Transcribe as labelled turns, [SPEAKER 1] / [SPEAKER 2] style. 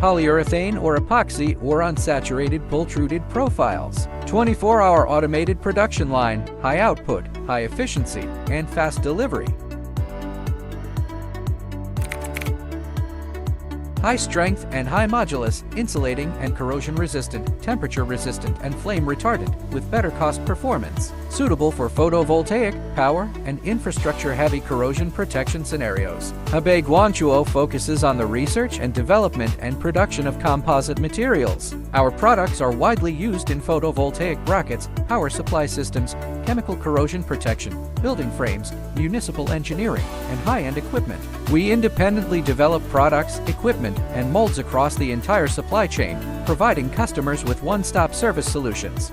[SPEAKER 1] polyurethane or epoxy or unsaturated pultruded profiles. 24-hour automated production line, high output, high efficiency, and fast delivery. High strength and high modulus, insulating and corrosion resistant, temperature resistant, and flame retardant, with better cost performance. Suitable for photovoltaic, power, and infrastructure-heavy corrosion protection scenarios. Hebei Guangtuo focuses on the research and development and production of composite materials. Our products are widely used in photovoltaic brackets, power supply systems, chemical corrosion protection, building frames, municipal engineering, and high-end equipment. We independently develop products, equipment, and molds across the entire supply chain, providing customers with one-stop service solutions.